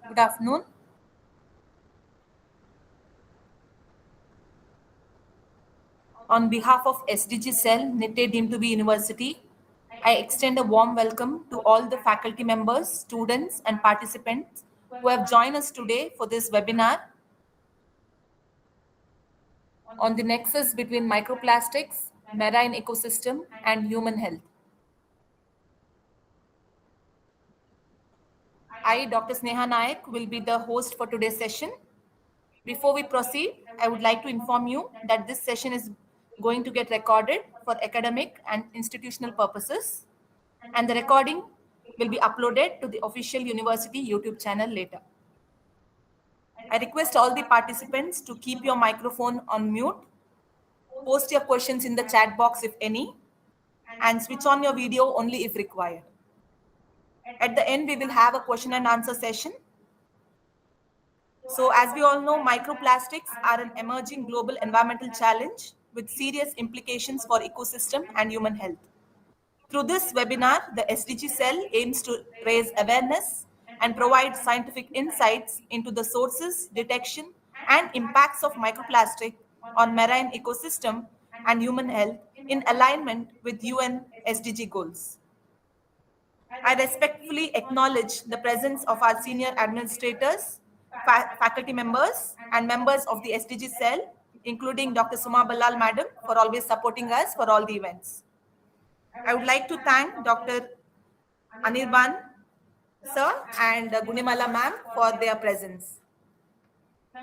Good afternoon. On behalf of SDG Cell, Nitte University, I extend a warm welcome to all the faculty members, students, and participants who have joined us today for this webinar on the nexus between microplastics, marine ecosystem, and human health. I, Dr. Sneha Nayak, will be the host for today's session. Before we proceed, I would like to inform you that this session is going to get recorded for academic and institutional purposes, and the recording will be uploaded to the official university YouTube channel later. I request all the participants to keep your microphone on mute, post your questions in the chat box if any, and switch on your video only if required. At the end, we will have a question and answer session. So as we all know, microplastics are an emerging global environmental challenge with serious implications for ecosystem and human health. Through this webinar, the SDG Cell aims to raise awareness and provide scientific insights into the sources, detection, and impacts of microplastic on marine ecosystem and human health in alignment with UN SDG goals. I respectfully acknowledge the presence of our senior administrators, faculty members, and members of the SDG Cell, including Dr. Suma Balal Madam, for always supporting us for all the events. I would like to thank Dr. Anirban Sir and Gunimala Ma'am for their presence.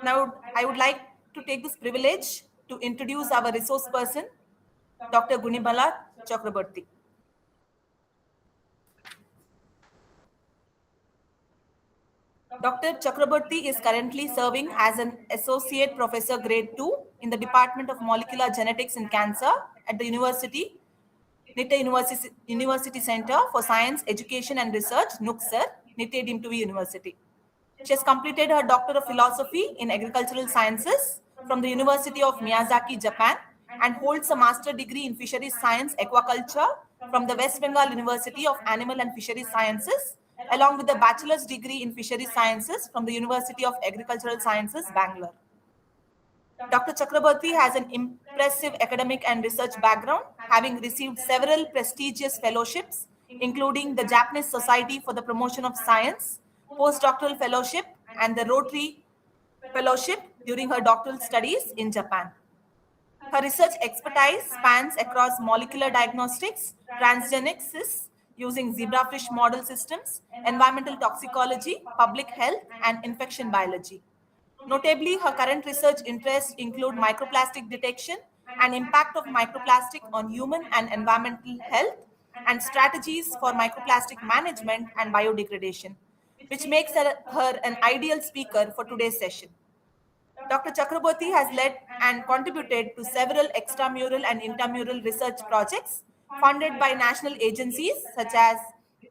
Now, I would like to take this privilege to introduce our resource person, Dr. Gunimala Chakraborty. Dr. Chakraborty is currently serving as an Associate Professor Grade 2 in the Department of Molecular Genetics and Cancer at the Nitte University Center for Science, Education and Research, NUCSER, Nitte University. She has completed her Doctor of Philosophy in Agricultural Sciences from the University of Miyazaki, Japan, and holds a Master degree in Fisheries Science Aquaculture from the West Bengal University of Animal and Fisheries Sciences, along with a Bachelor's degree in Fisheries Sciences from the University of Agricultural Sciences, Bangalore. Dr. Chakraborty has an impressive academic and research background, having received several prestigious fellowships, including the Japanese Society for the Promotion of Science, postdoctoral fellowship, and the Rotary Fellowship during her doctoral studies in Japan. Her research expertise spans across molecular diagnostics, transgenics using zebrafish model systems, environmental toxicology, public health, and infection biology. Notably, her current research interests include microplastic detection and impact of microplastic on human and environmental health, and strategies for microplastic management and biodegradation, which makes her an ideal speaker for today's session. Dr. Chakraborty has led and contributed to several extramural and intramural research projects funded by national agencies such as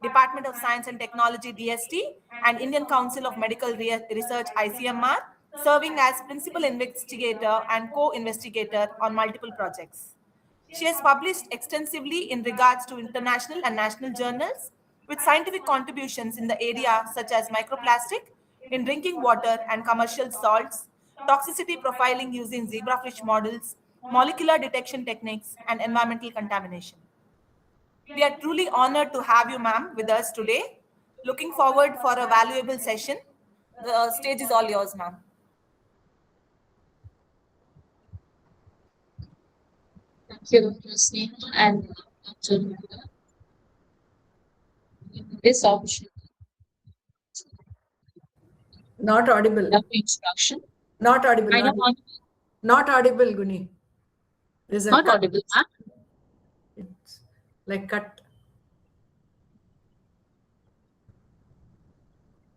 Department of Science and Technology DST and Indian Council of Medical Research ICMR, serving as principal investigator and co-investigator on multiple projects. She has published extensively in regards to international and national journals with scientific contributions in the area such as microplastic in drinking water and commercial salts, toxicity profiling using zebrafish models, molecular detection techniques, and environmental contamination. We are truly honored to have you, ma'am, with us today. Looking forward for a valuable session. The stage is all yours, ma'am. Thank you, Dr. Sneha and Dr. This opportunity. Not audible. Introduction. Not audible. I know not audible, Guni. There's a not cut. audible, huh? It's like cut.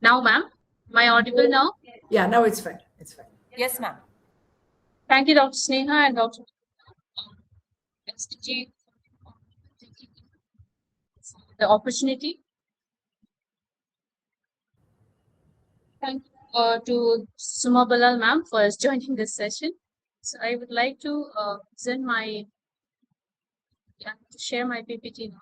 Now, ma'am, am I audible now? Yeah, now it's fine. It's fine. Yes, ma'am. Thank you, Dr. Sneha and Dr. SDG, the opportunity. Thank you to Suma Balal ma'am for joining this session. So I would like to present my, to share my PPT now.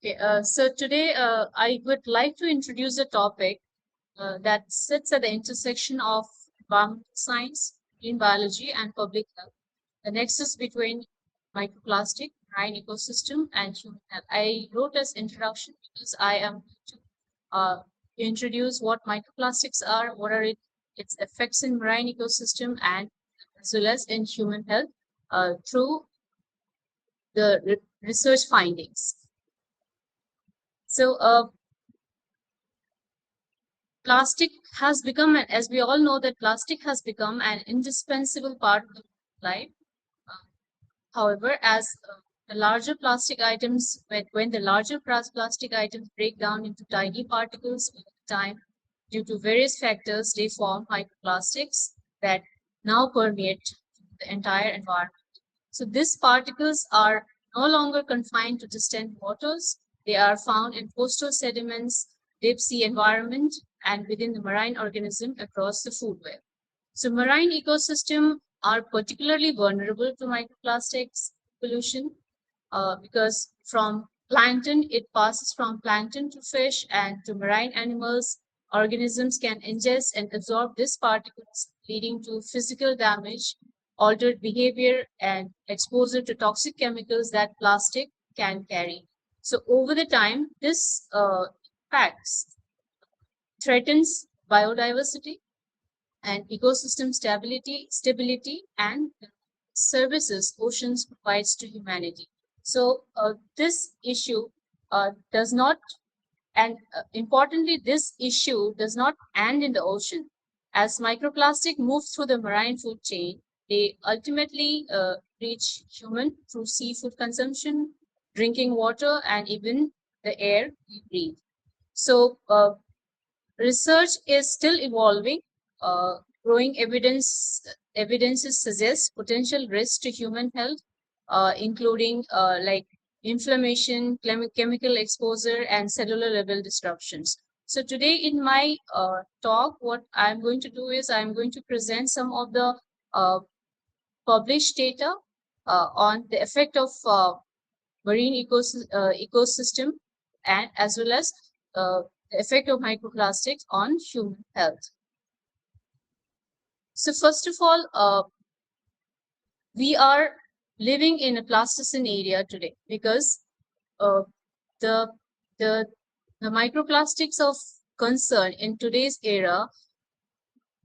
Okay, so today I would like to introduce a topic that sits at the intersection of environmental science, marine biology, and public health, the nexus between microplastic, marine ecosystem, and human health. I wrote as introduction because I am going to introduce what microplastics are, what are its effects in marine ecosystem, and as well as in human health through the research findings. So, plastic has become, as we all know, that plastic has become an indispensable part of life. However, as the larger plastic items, when the larger plastic items break down into tiny particles over time, due to various factors, they form microplastics that now permeate the entire environment. So these particles are no longer confined to distant waters. They are found in coastal sediments, deep sea environment, and within the marine organism across the food web. So marine ecosystem are particularly vulnerable to microplastics pollution because from plankton, it passes from plankton to fish and to marine animals. Organisms can ingest and absorb these particles, leading to physical damage, altered behavior, and exposure to toxic chemicals that plastic can carry. So over the time, this impacts threatens biodiversity and ecosystem stability and services oceans provides to humanity. So this issue does not, and importantly, this issue does not end in the ocean. As microplastic moves through the marine food chain, they ultimately reach human through seafood consumption, drinking water, and even the air we breathe. So research is still evolving. Growing evidences suggest potential risks to human health, including like inflammation, chemical exposure, and cellular level disruptions. So today in my talk, what I'm going to do is I'm going to present some of the published data on the effect of marine ecosystem and as well as the effect of microplastics on human health. So first of all, we are living in a plasticine area today because uh, the, the, the microplastics of concern in today's era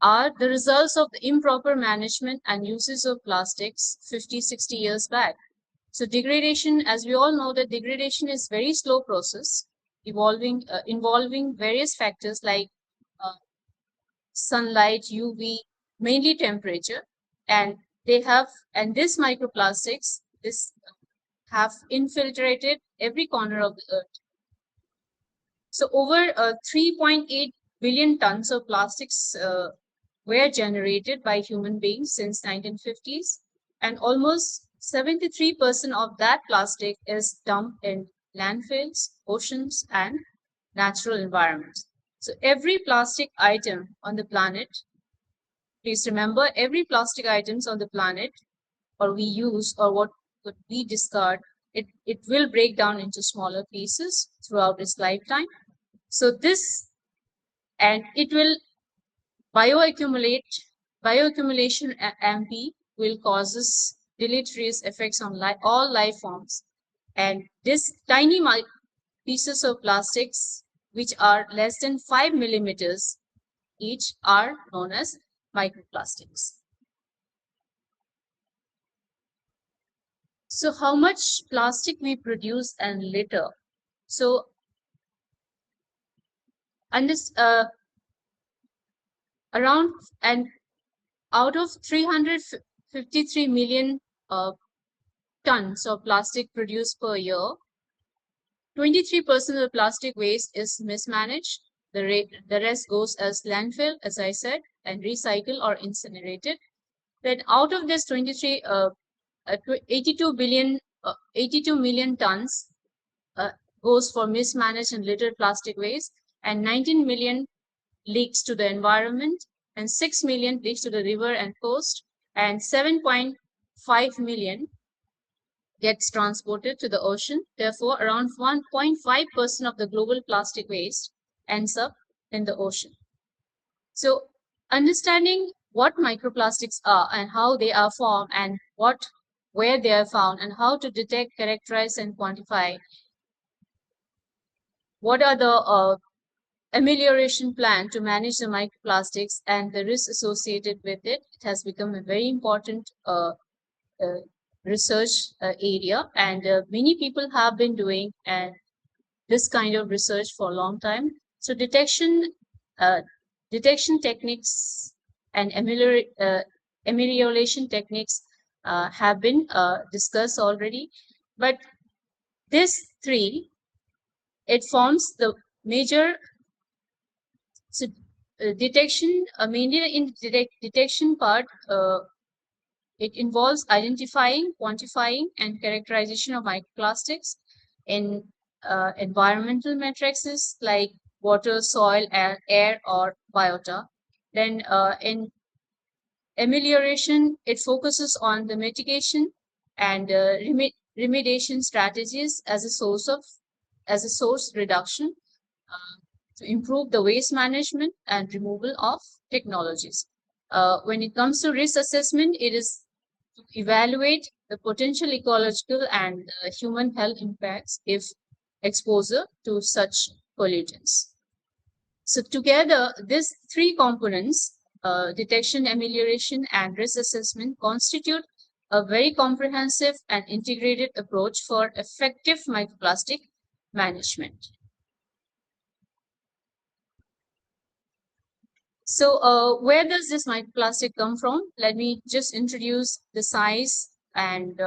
are the results of the improper management and uses of plastics 50, 60 years back. So degradation, as we all know, that degradation is very slow process, involving various factors like sunlight, UV, mainly temperature, and this microplastics have infiltrated every corner of the earth. So over 3.8 billion tons of plastics were generated by human beings since 1950s, and almost 73% of that plastic is dumped in landfills, oceans, and natural environments. So every plastic item on the planet, please remember, every plastic items on the planet, or we use, or what we discard, it will break down into smaller pieces throughout its lifetime. So this, and it will bioaccumulation MP will causes deleterious effects on all life forms. And this tiny pieces of plastics, which are less than 5 millimeters each, are known as microplastics. So how much plastic we produce and litter? So, and this around and out of 353 million tons of plastic produced per year, 23% of the plastic waste is mismanaged. The rest goes as landfill, as I said, and recycled or incinerated. Then out of this 82 million tons goes for mismanaged and littered plastic waste, and 19 million leaks to the environment, and 6 million leaks to the river and coast, and 7.5 million gets transported to the ocean. Therefore, around 1.5% of the global plastic waste ends up in the ocean. So, understanding what microplastics are and how they are formed and where they are found and how to detect, characterize, and quantify what are the amelioration plan to manage the microplastics and the risks associated with it. It has become a very important research area, and many people have been doing this kind of research for a long time. So detection techniques and amelioration techniques have been discussed already, but this three, it forms the major. So detection, mainly in detection part, it involves identifying, quantifying, and characterization of microplastics in environmental matrices like water, soil, air, or biota. Then in amelioration, it focuses on the mitigation and remediation strategies as a source reduction to improve the waste management and removal of technologies. When it comes to risk assessment, it is to evaluate the potential ecological and human health impacts if exposure to such pollutants. So together, these three components, detection, amelioration, and risk assessment, constitute a very comprehensive and integrated approach for effective microplastic management. So where does this microplastic come from? Let me just introduce the size and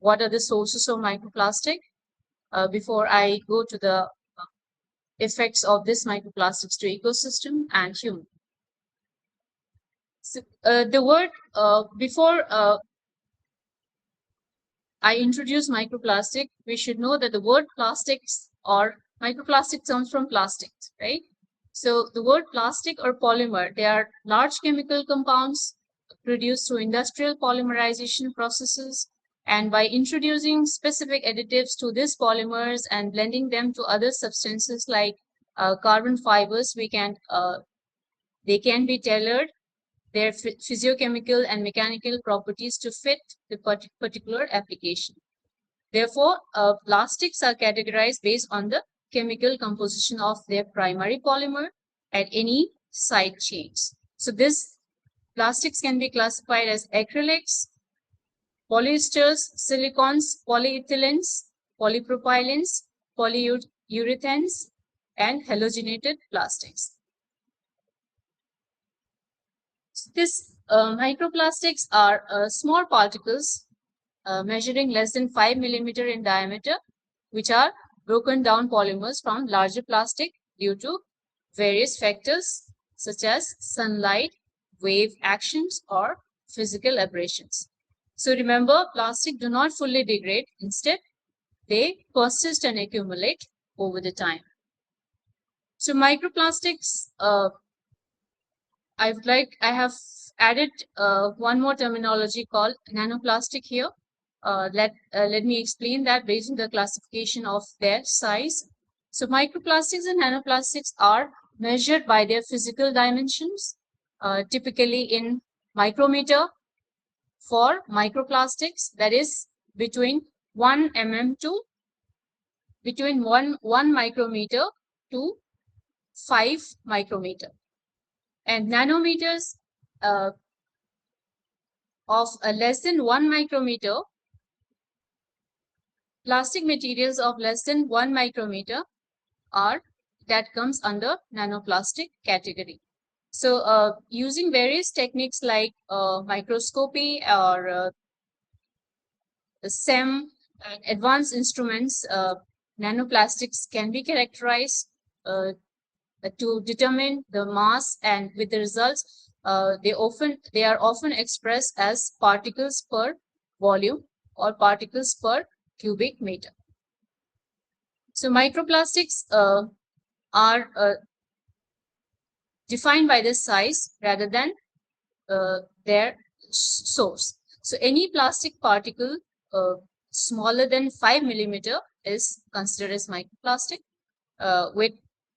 what are the sources of microplastic before I go to the effects of this microplastics to ecosystem and human. So, the word before I introduce microplastic, we should know that the word plastics or microplastic comes from plastics, right? So the word plastic or polymer, they are large chemical compounds produced through industrial polymerization processes. And by introducing specific additives to these polymers and blending them to other substances like carbon fibers, they can be tailored their physiochemical and mechanical properties to fit the particular application. Therefore, plastics are categorized based on the chemical composition of their primary polymer at any side chains. So this plastics can be classified as acrylics, polyesters, silicones, polyethylenes, polypropylenes, polyurethanes, and halogenated plastics. These microplastics are small particles measuring less than 5 millimeter in diameter, which are broken down polymers from larger plastic due to various factors such as sunlight, wave actions, or physical abrasions. So remember, plastic do not fully degrade. Instead, they persist and accumulate over the time. So microplastics, I have added one more terminology called nanoplastic here. Let me explain that based on the classification of their size. So microplastics and nanoplastics are measured by their physical dimensions, typically in micrometer for microplastics, that is between 1 mm to between 1 micrometer to 5 micrometer, and nanometers of less than 1 micrometer. Plastic materials of less than 1 micrometer that comes under nanoplastic category. So using various techniques like microscopy or SEM and advanced instruments, nanoplastics can be characterized to determine the mass, and with the results, they are often expressed as particles per volume or particles per cubic meter. So microplastics are defined by the size rather than their source. So any plastic particle smaller than 5 millimeter is considered as microplastic, with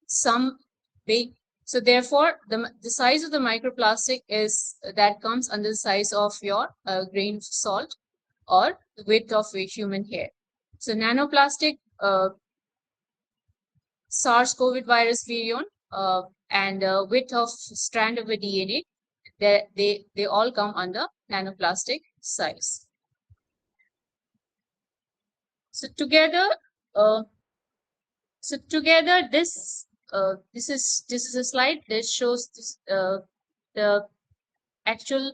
some big. So therefore, the size of the microplastic is that comes under the size of your grain of salt or the width of a human hair. So nanoplastic, SARS-CoV virus virion, and width of strand of a DNA, they all come under nanoplastic size. So together, this is a slide that shows this, the actual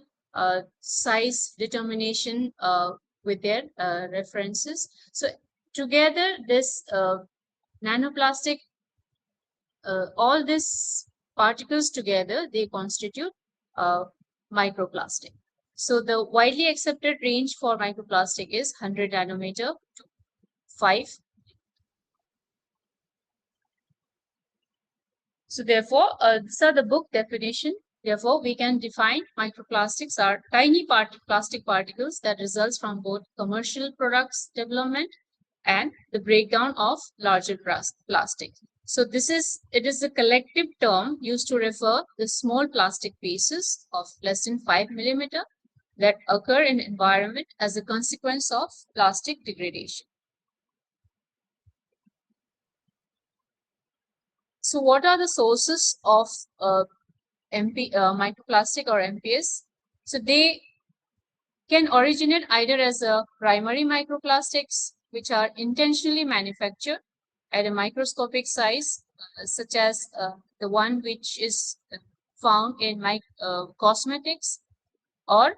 size determination with their references. So together, this nanoplastic, all these particles together, they constitute microplastic. So the widely accepted range for microplastic is 100 nanometer to 5. So therefore, these are the book definition. Therefore, we can define microplastics are tiny plastic particles that results from both commercial products development and the breakdown of larger plastic. So it is a collective term used to refer the small plastic pieces of less than 5 millimeter that occur in environment as a consequence of plastic degradation. So what are the sources of microplastic or MPS? So they can originate either as a primary microplastics, which are intentionally manufactured at a microscopic size, such as the one which is found in cosmetics, or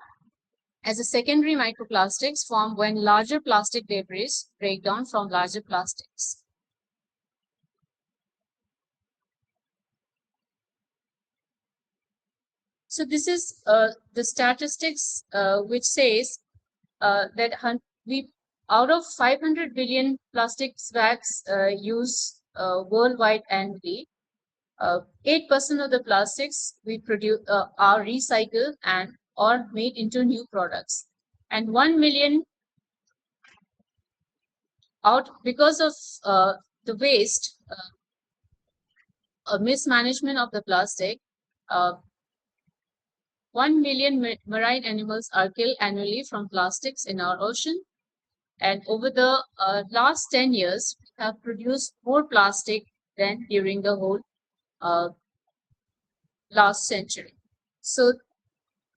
as a secondary microplastics formed when larger plastic debris break down from larger plastics. So this is the statistics which says that we out of 500 billion plastic bags used worldwide annually, 8% of the plastics we produce are recycled and or made into new products, and 1 million out because of the waste, mismanagement of the plastic. 1 million marine animals are killed annually from plastics in our ocean. And over the last 10 years, we have produced more plastic than during the whole last century. So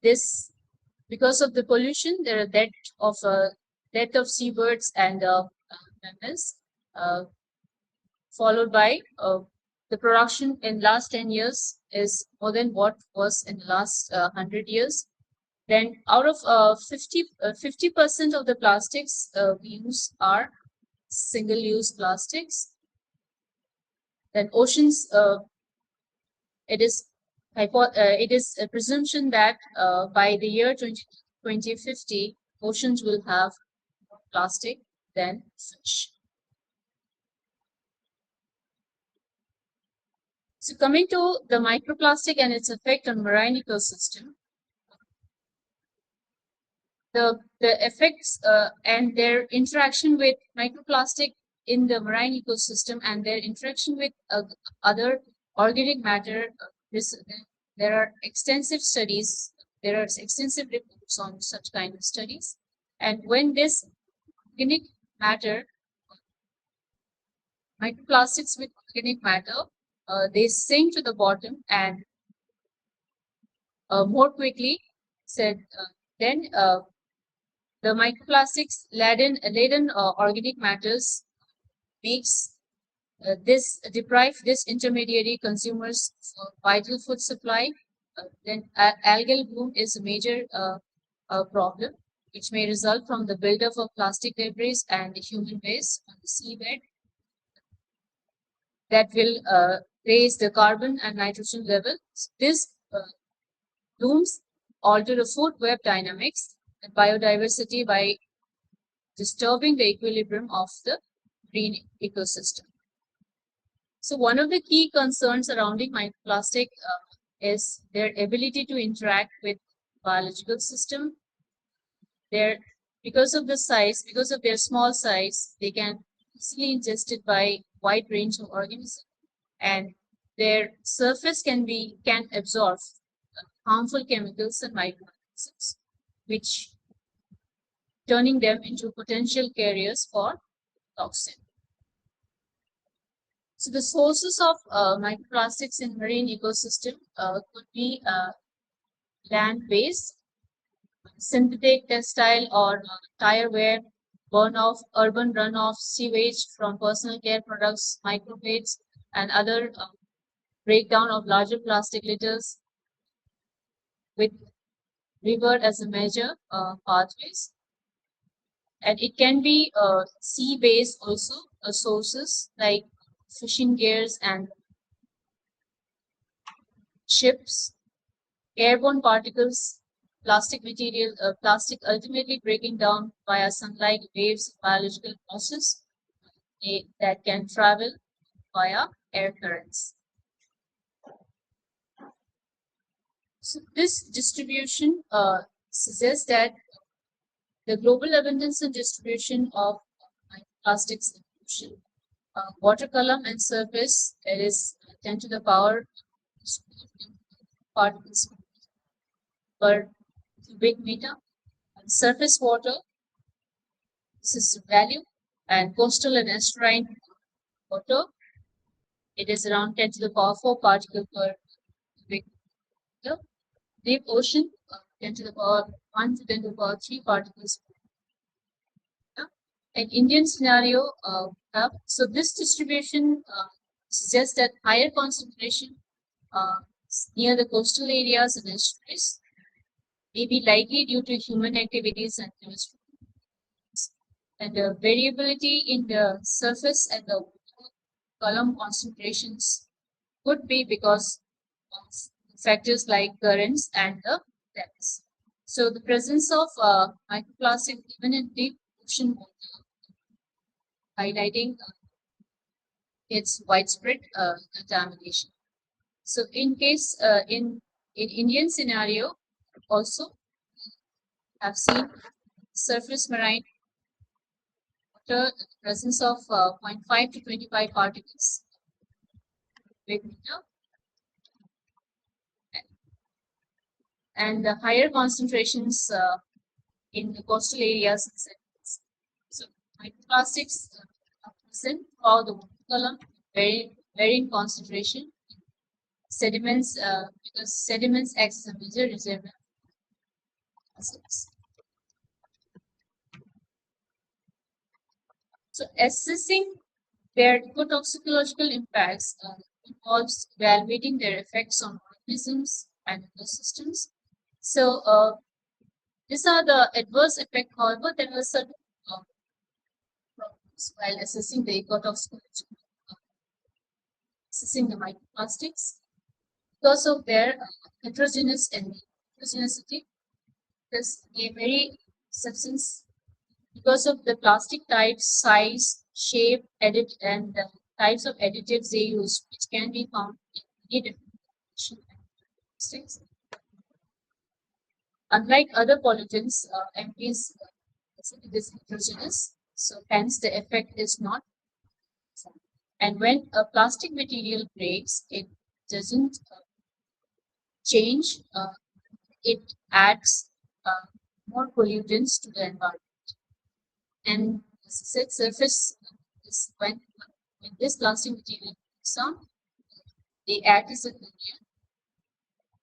this, because of the pollution, there are death of seabirds and mammals, followed by the production in last 10 years is more than what was in the last 100 years. Then out of 50% of the plastics we use are single-use plastics. Then oceans, it is a presumption that by the year 2050, oceans will have more plastic than fish. So coming to the microplastic and its effect on marine ecosystem, the effects and their interaction with microplastic in the marine ecosystem and their interaction with other organic matter, there are extensive studies, there are extensive reports on such kind of studies. And when this organic matter, microplastics with organic matter, they sink to the bottom and more quickly said, then the microplastics laden organic matters makes deprive this intermediary consumers for vital food supply. Then algal bloom is a major problem, which may result from the buildup of plastic debris and human waste on the seabed that will raise the carbon and nitrogen levels. This blooms alter the food web dynamics and biodiversity by disturbing the equilibrium of the marine ecosystem. So one of the key concerns surrounding microplastic is their ability to interact with biological system. Their because of the size, because of their small size, they can easily ingested by wide range of organisms, and their surface can absorb harmful chemicals and microorganisms, which turning them into potential carriers for toxin. So the sources of microplastics in marine ecosystem could be land-based, synthetic textile or tire wear, burn-off, urban runoff, sewage from personal care products, microplates, and other breakdown of larger plastic litters with river as a major pathways. And it can be sea-based also sources like fishing gears and ships, airborne particles, plastic material, plastic ultimately breaking down via sunlight, waves, biological process that can travel via air currents. So this distribution suggests that the global abundance and distribution of microplastics in ocean, water column and surface, it is 10 to the power particles per cubic meter. And surface water, this is the value, and coastal and estuarine water, it is around 10 to the power 4 particle per cubic meter. Deep ocean, 10 to the power 1 to 10 to the power 3 particles per meter. An Indian scenario, so this distribution suggests that higher concentration near the coastal areas and estuaries may be likely due to human activities and chemistry. And the variability in the surface and the column concentrations could be because of factors like currents and the depths. So the presence of microplastic even in deep ocean water, highlighting its widespread contamination. So in case in Indian scenario, also have seen surface marine water the presence of 0.5 to 25 particles per meter, and the higher concentrations in the coastal areas and sediments. So microplastics are present throughout the water column, varying concentration. Sediments, because sediments act as a major reservoir of plastics. So assessing their ecotoxicological impacts involves evaluating their effects on organisms and ecosystems. So these are the adverse effects. However, there are certain problems while assessing the ecotoxicology, assessing the microplastics because of their heterogeneous and heterogeneity. Because they vary substance because of the plastic type, size, shape, edit, and the types of additives they use, which can be found in many different plastics. Unlike other pollutants, MPs is heterogeneous, so hence the effect is not. And when a plastic material breaks, it doesn't change, it adds more pollutants to the environment. And as I said, surface is when this plastic material breaks down, they act as a barrier,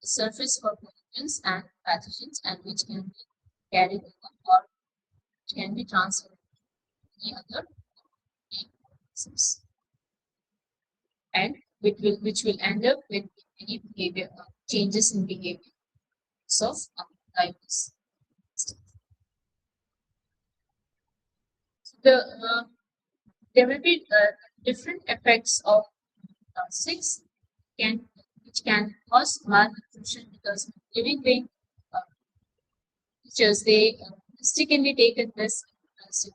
the surface for pollutants and pathogens, and which can be carried over or can be transferred to any other organisms, and which will end up with any behavior changes in behavior of diverse. There will be different effects of plastics which can cause malnutrition because living being creatures they mistakenly taken this plastic,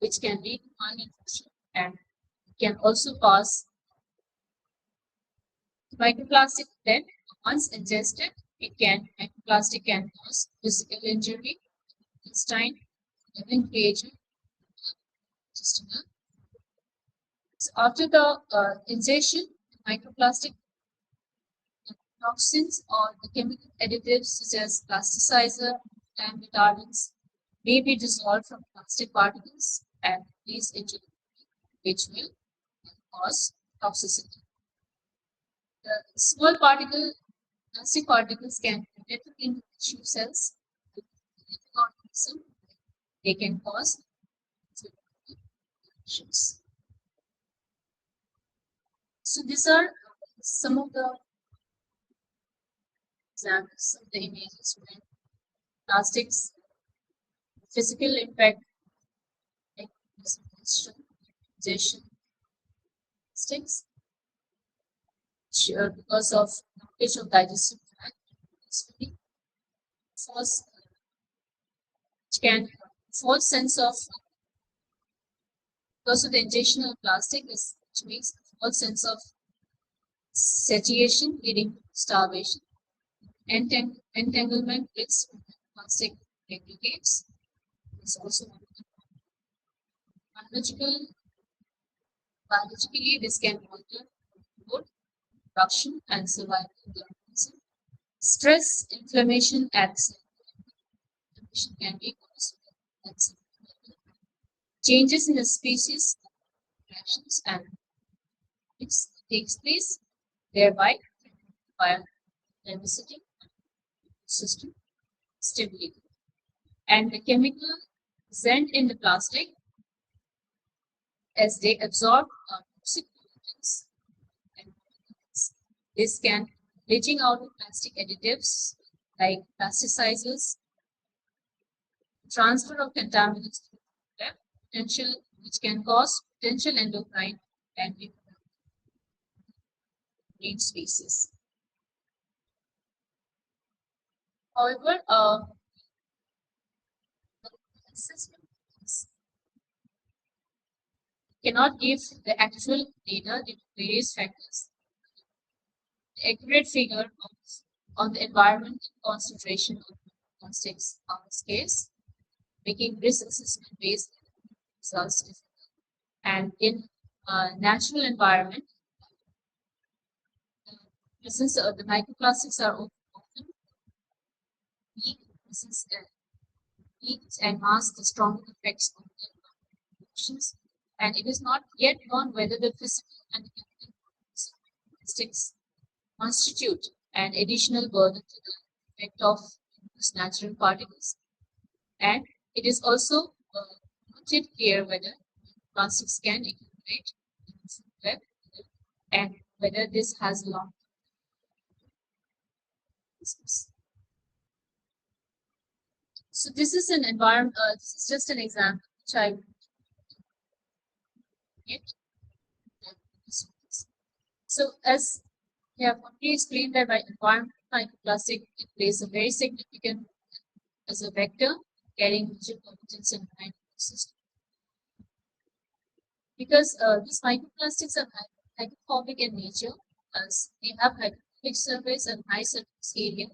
which can lead to malnutrition and can also cause microplastic. Then once ingested, microplastic can cause physical injury, intestine, living creature. Just a minute. So after the ingestion, microplastic toxins or the chemical additives such as plasticizer and retardants may be dissolved from plastic particles and released into the body, which will cause toxicity. The small plastic particles can penetrate into tissue cells with the organism. They can cause infections. So these are some of the examples of the images where plastics physical impact like ingestion plastics because of blockage of digestive tract, false which can false sense of because of the ingestion of plastic is which makes a false sense of satiation leading to starvation. Entanglement with plastic aggregates is also one of the biologically this can alter mood, production and survival of the organism. Stress, inflammation at inflammation can be caused at changes in the species reactions and it takes place thereby biodiversity system stability and the chemical present in the plastic as they absorb toxic pollutants and this can leaching out of plastic additives like plasticizers, transfer of contaminants to the potential which can cause potential endocrine and brain species. However, assessment cannot give the actual data due to various factors. The accurate figure on the environmental concentration of plastics on this case, making risk assessment based results difficult. And in natural environment, since the microplastics are often weak, since heat and mask the stronger effects on the conditions, and it is not yet known whether the physical and chemical plastics constitute an additional burden to the effect of these natural particles. And it is also not yet clear whether plastics can accumulate in the food web and whether this has a long business. So this is an environment, this is just an example which I get. So as we have already explained that by environmental microplastic, it plays a very significant role as a vector carrying major pollutants in the system. Because these microplastics are hydrophobic in nature, as they have hydrophobic surface and high surface area.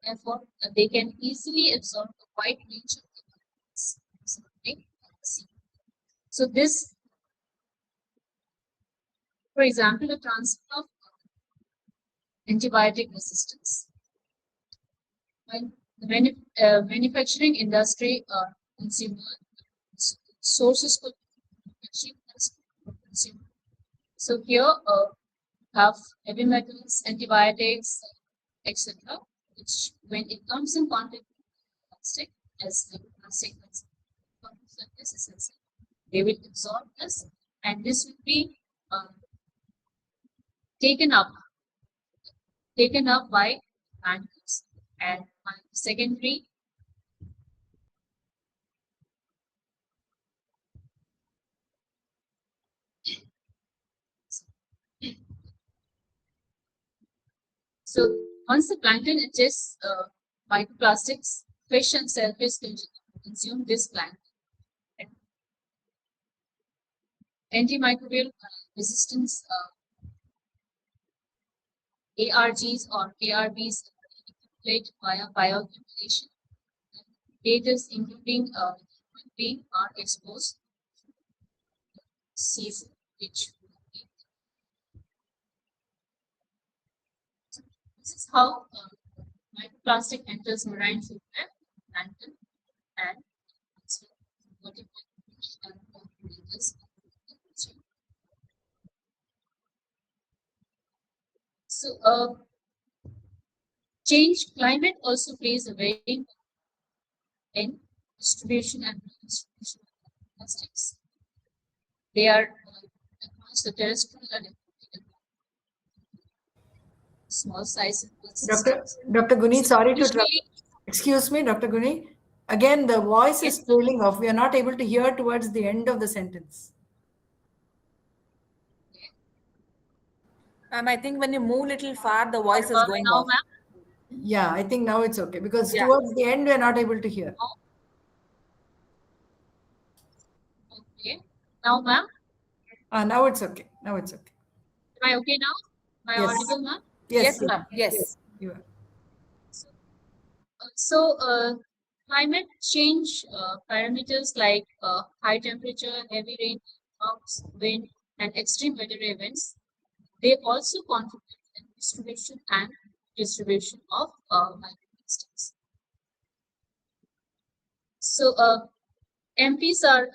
Therefore, they can easily absorb a wide range of chemicals. So this, for example, the transfer of antibiotic resistance. When the manufacturing industry consumer sources for manufacturing consumer. So here have heavy metals, antibiotics, etc. Which when it comes in contact with plastic, as the plastic surface, they will absorb this, and this will be taken up by manuals and by secondary so once the plankton ingests microplastics, fish and shellfish consume this plankton. Antimicrobial resistance ARGs or ARBs accumulate via bioaccumulation. dangers including being are exposed to seafood, which this is how microplastic enters marine food web, plankton, and so climate also plays a very important in distribution and redistribution of plastics. They are across the terrestrial and small size Dr. Guni, sorry to trouble. usually Excuse me, Dr. Guni. Again, the voice is trailing off. We are not able to hear towards the end of the sentence. I think when you move little far, the voice is going now, off. ma'am. Yeah, I think now it's okay because Yeah. towards the end we are not able to hear. Okay. Now, ma'am. Now it's okay. Now it's okay. Am I okay now? Am I Yes. audible, ma'am? Yes, ma'am. Yes. You are. So, climate change parameters like high temperature, heavy rain, droughts, wind, and extreme weather events, they also contribute in distribution of microplastics. So, MPs are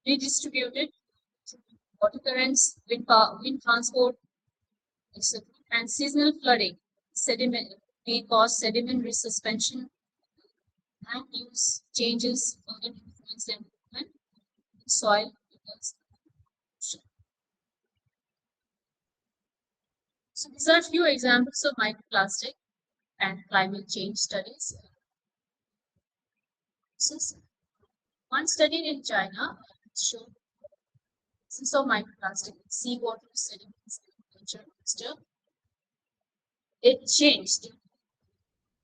redistributed through water currents, wind transport, etc., and seasonal flooding. Sediment may cause sediment resuspension, land use changes, further influence the environment, soil. So these are a few examples of microplastic and climate change studies. One study in China showed presence of microplastic in seawater sediments and nature. It changed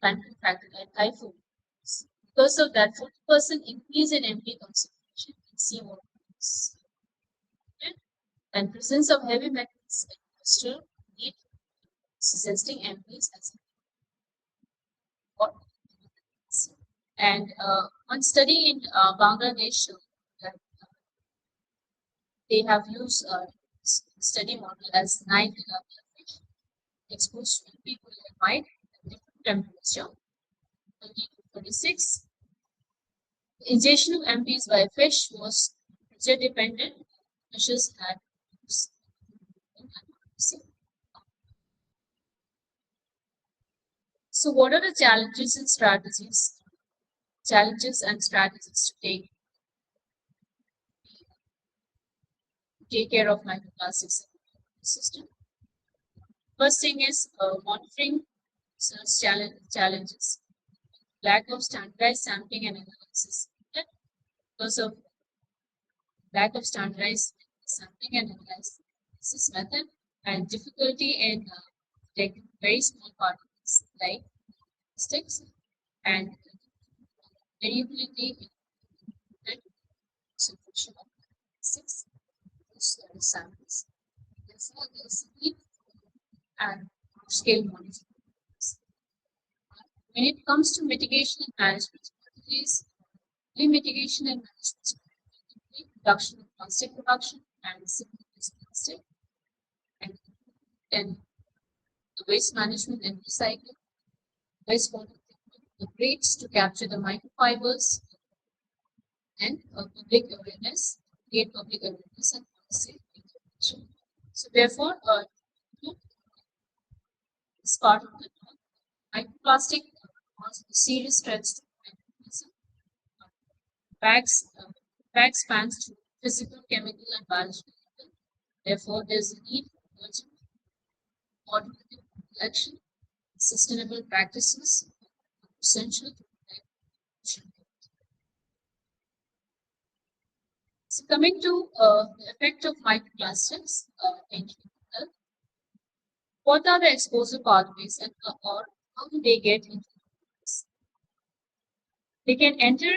plankton factor and typhoon. Because of that, 40% increase in MP concentration in seawater. And presence of heavy metals in coastal heat, suggesting MPs as important. And one study in Bangladesh showed that they have used a study model as 9 tilapia fish exposed to people at different temperature, 30 to 36. Ingestion of MPs by fish was pressure dependent. Fishes had so what are the challenges and strategies to take care of microplastics in the system? First thing is monitoring such challenges. Lack of standardized sampling and analysis. Because of lack of standardized sampling and analysis method and difficulty in taking very small particles like sticks and variability in concentration of 6 samples. Therefore, there is a need and scale monitoring. When it comes to mitigation and management strategies, mitigation and management strategies, reduction of plastic production and single-use plastic, and the waste management and recycling, wastewater treatment, the rates to capture the microfibers, and public awareness, create public awareness and policy intervention. So therefore, this part of the talk, microplastic causes serious threats to microorganisms. Bags spans to physical, chemical, and biological level. Therefore, there is a need for urgent automated collection, sustainable practices, essential to protect ocean health. So, coming to the effect of microplastics in human health, what are the exposure pathways and or how do they get into the They can enter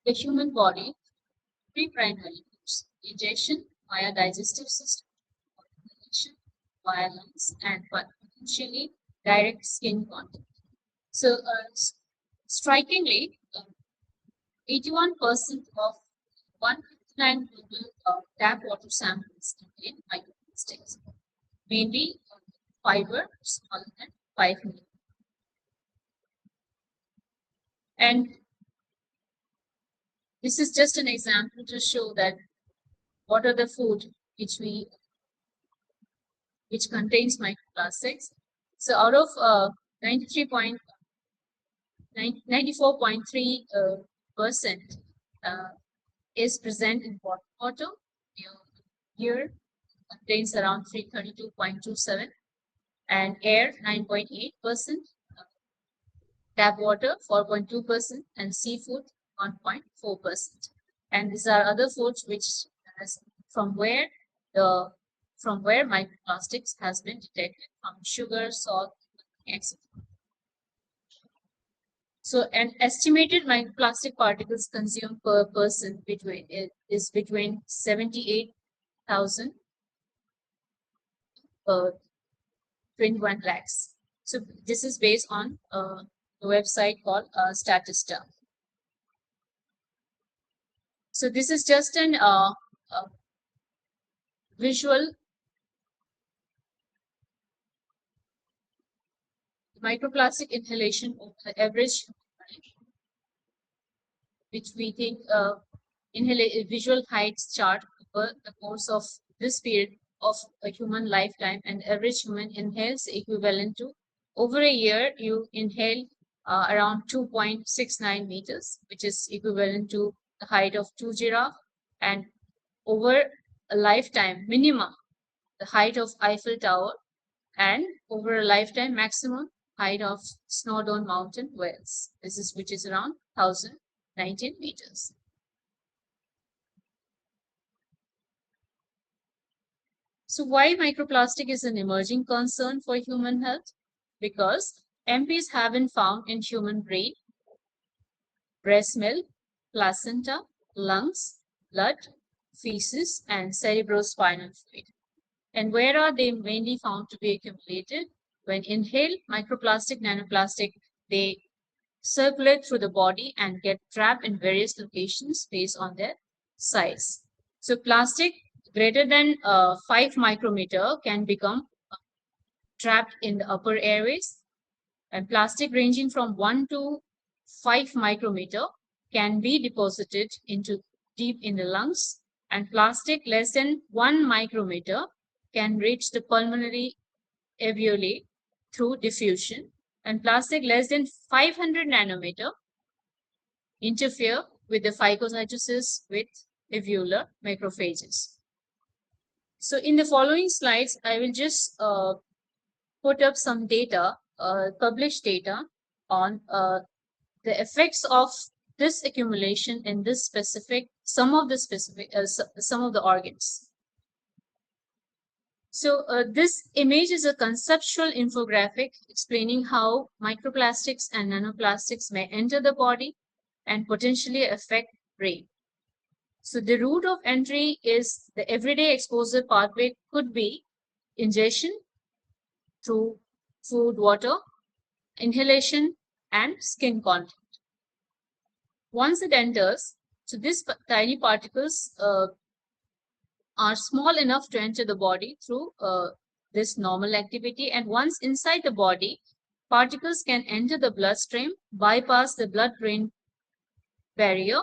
the human body three primary routes: ingestion via digestive system, inhalation via lungs, and potentially direct skin contact. So, Strikingly, 81% of 159 global tap water samples contain microplastics, mainly fiber smaller than 5 millimeters. And this is just an example to show that what are the food which contains microplastics. So out of 94.3 percent is present in bottled water. Here contains around 332.27, and air 9.8%, tap water 4.2%, and seafood 1.4%. And these are other foods which from where microplastics has been detected, from sugar, salt, etc. So an estimated microplastic particles consumed per person is between 78,000 21 lakhs. So this is based on a website called Statista. So this is just an visual microplastic inhalation of the average, which we think visual heights chart over the course of this period of a human lifetime. And average human inhales equivalent to, over a year you inhale around 2.69 meters, which is equivalent to the height of 2 giraffe, and over a lifetime minimum the height of Eiffel Tower, and over a lifetime maximum height of Snowdon Mountain, Wales. Which is around 1019 meters. So why microplastic is an emerging concern for human health? Because MPs have been found in human brain, breast milk, placenta, lungs, blood, feces, and cerebrospinal fluid. And where are they mainly found to be accumulated? When inhaled, microplastic, nanoplastic, they circulate through the body and get trapped in various locations based on their size. So plastic greater than 5 micrometer can become trapped in the upper airways, and plastic ranging from 1 to 5 micrometer can be deposited into deep in the lungs, and plastic less than 1 micrometer can reach the pulmonary alveoli through diffusion, and plastic less than 500 nanometer interfere with the phagocytosis with alveolar macrophages. So in the following slides, I will just put up some data, published data on the effects of this accumulation in this specific, some of the organs. So this image is a conceptual infographic explaining how microplastics and nanoplastics may enter the body and potentially affect brain. So the route of entry is the everyday exposure pathway could be ingestion through food, water, inhalation, and skin contact. Once it enters, so these tiny particles are small enough to enter the body through this normal activity, and once inside the body, particles can enter the bloodstream, bypass the blood-brain barrier,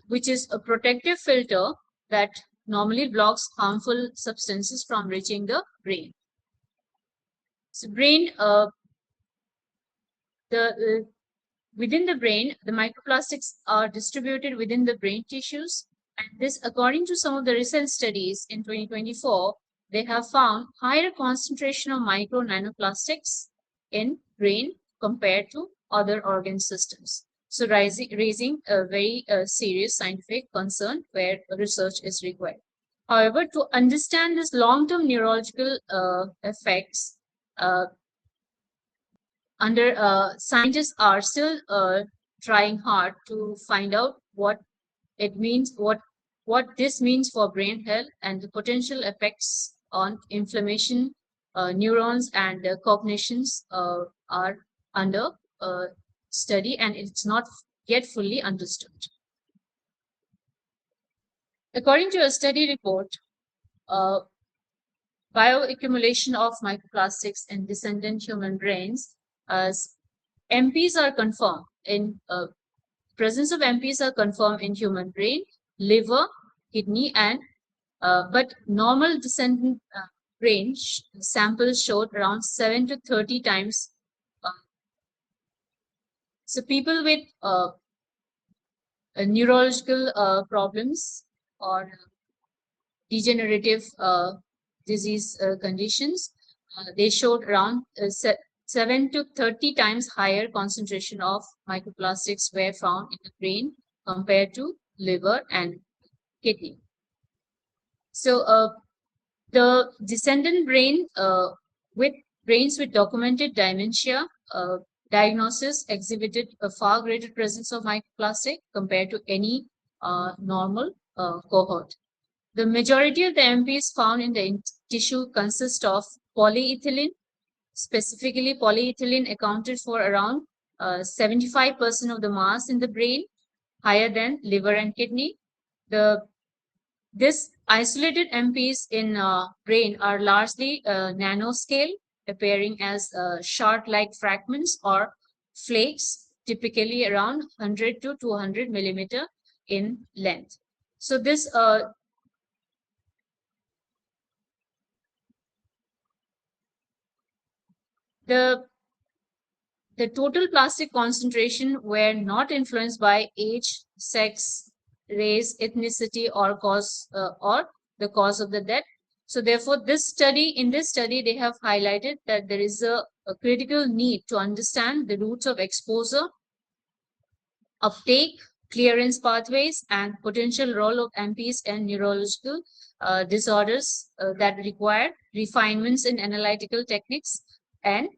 which is a protective filter that normally blocks harmful substances from reaching the brain. So brain, within the brain, the microplastics are distributed within the brain tissues, and this, according to some of the recent studies in 2024, they have found higher concentration of micro nanoplastics in brain compared to other organ systems. So raising a very serious scientific concern where research is required. However, to understand this long-term neurological effects, scientists are still trying hard to find out what it means, what this means for brain health, and the potential effects on inflammation, neurons, and cognitions are under study and it's not yet fully understood. According to a study report, bioaccumulation of microplastics in descendant human brains, MPs are confirmed in presence of MPs are confirmed in human brain, liver, kidney, and but normal descendant brain samples showed around 7 to 30 times. So people with neurological problems or degenerative disease conditions, they showed around 7 to 30 times higher concentration of microplastics were found in the brain compared to liver and kidney. So the descendant brain with brains with documented dementia diagnosis exhibited a far greater presence of microplastic compared to any normal cohort. The majority of the MPs found in the tissue consist of polyethylene. Specifically, polyethylene accounted for around 75% of the mass in the brain, higher than liver and kidney. This isolated MPs in brain are largely nanoscale, appearing as shard-like fragments or flakes, typically around 100 to 200 millimeter in length. So this the total plastic concentration were not influenced by age, sex, race, ethnicity, or the cause of the death. So therefore, in this study, they have highlighted that there is a critical need to understand the routes of exposure, uptake, clearance pathways, and potential role of MPs and neurological disorders that require refinements in analytical techniques and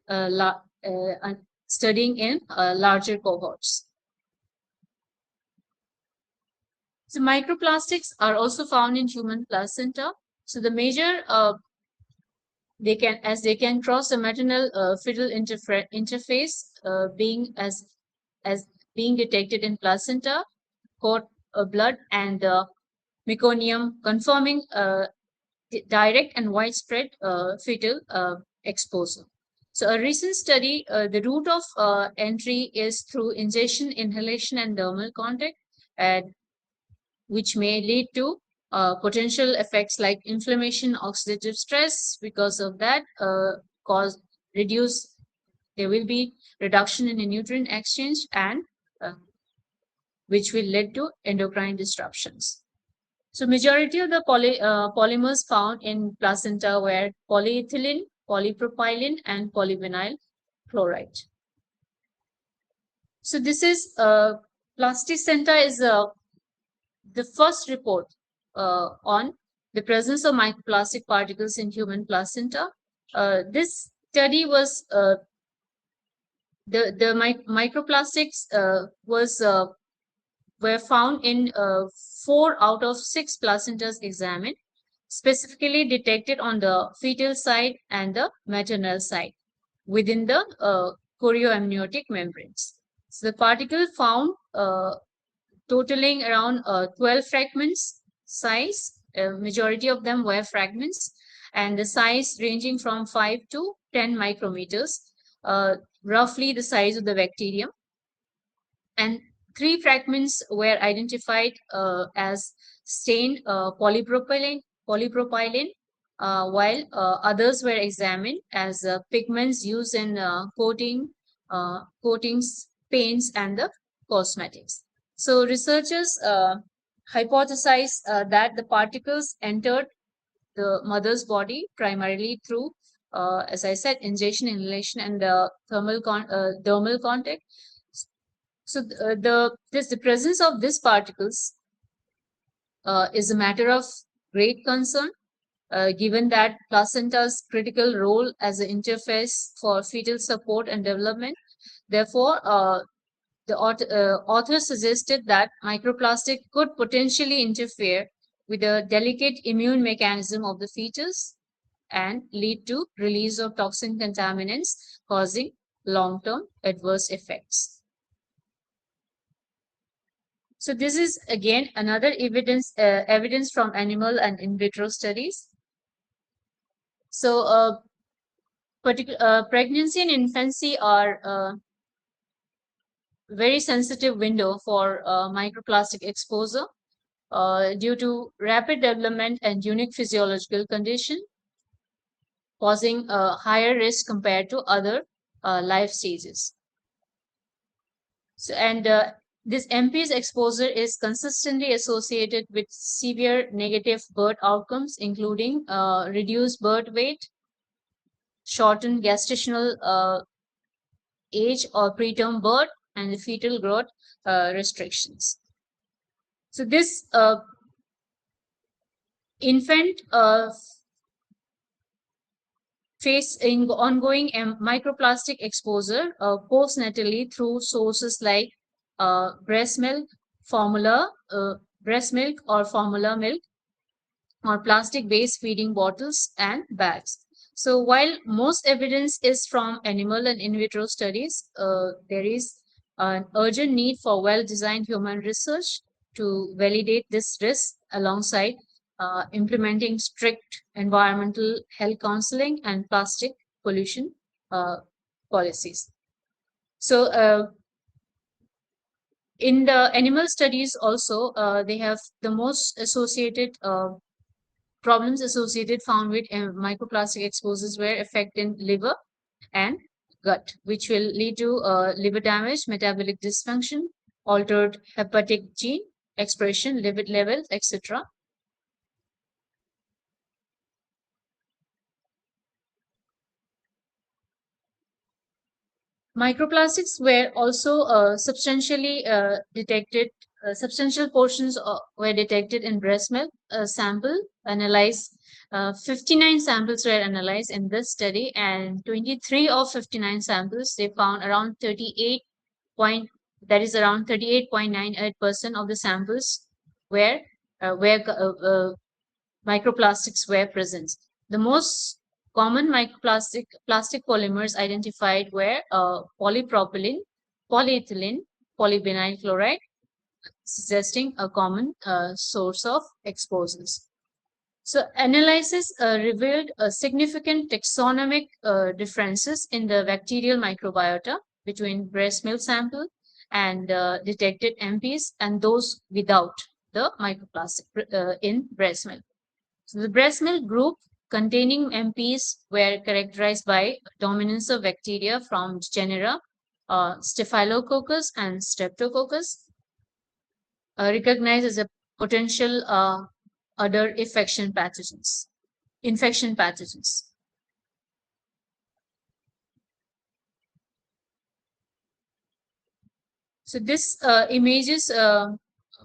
studying in larger cohorts. So microplastics are also found in human placenta. So the major they can cross the maternal fetal interface, being detected in placenta, cord blood, and meconium, confirming direct and widespread fetal exposure. So a recent study, the route of entry is through ingestion, inhalation, and dermal contact, which may lead to potential effects like inflammation, oxidative stress. Because of that, there will be reduction in the nutrient exchange, and which will lead to endocrine disruptions. So majority of the polymers found in placenta were polyethylene, polypropylene, and polyvinyl chloride. So this is Plasticenta is the first report on the presence of microplastic particles in human placenta. This study was microplastics were found in 4 out of 6 placentas examined, specifically detected on the fetal side and the maternal side within the chorioamniotic membranes. So the particle found totaling around 12 fragments size. Majority of them were fragments, and the size ranging from 5 to 10 micrometers, roughly the size of the bacterium. And 3 fragments were identified as stained polypropylene, while others were examined as pigments used in coatings, paints, and the cosmetics. So researchers hypothesized that the particles entered the mother's body primarily through, as I said, ingestion, inhalation, and dermal contact. So the presence of these particles is a matter of great concern, given that placenta's critical role as an interface for fetal support and development. Therefore, the author suggested that microplastic could potentially interfere with the delicate immune mechanism of the fetus and lead to release of toxin contaminants, causing long-term adverse effects. So this is again another evidence from animal and in vitro studies. So pregnancy and infancy are very sensitive window for microplastic exposure due to rapid development and unique physiological condition, causing a higher risk compared to other life stages. So, and this MP's exposure is consistently associated with severe negative birth outcomes, including reduced birth weight, shortened gestational age or preterm birth, and fetal growth restrictions. So this infant facing ongoing microplastic exposure postnatally through sources like breast milk, breast milk or formula milk, or plastic-based feeding bottles and bags. So while most evidence is from animal and in vitro studies, there is an urgent need for well-designed human research to validate this risk alongside implementing strict environmental health counseling and plastic pollution policies. So in the animal studies also, they have the most associated problems associated found with microplastic exposures were effect in liver and gut, which will lead to liver damage, metabolic dysfunction, altered hepatic gene expression, lipid levels, etc. Microplastics were also substantial portions were detected in breast milk sample analyzed. 59 samples were analyzed in this study, and 23 of 59 samples they found around 38.98% of the samples where microplastics were present. The most common plastic polymers identified were polypropylene, polyethylene, polyvinyl chloride, suggesting a common source of exposures. So analysis revealed significant taxonomic differences in the bacterial microbiota between breast milk sample and detected MPs and those without the microplastic in breast milk. So the breast milk group containing MPs were characterized by dominance of bacteria from genera Staphylococcus and Streptococcus, recognized as a potential other infection pathogens. So this images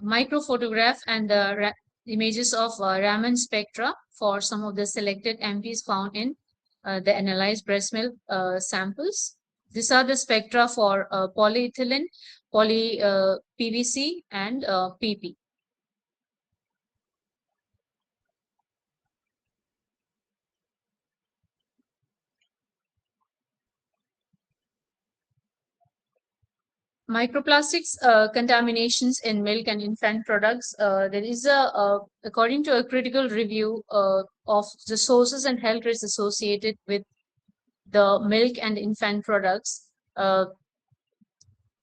microphotograph and the images of Raman spectra for some of the selected MPs found in the analyzed breast milk samples. These are the spectra for polyethylene, poly PVC, and PP. Microplastics contaminations in milk and infant products. There is according to a critical review of the sources and health risks associated with the milk and infant products,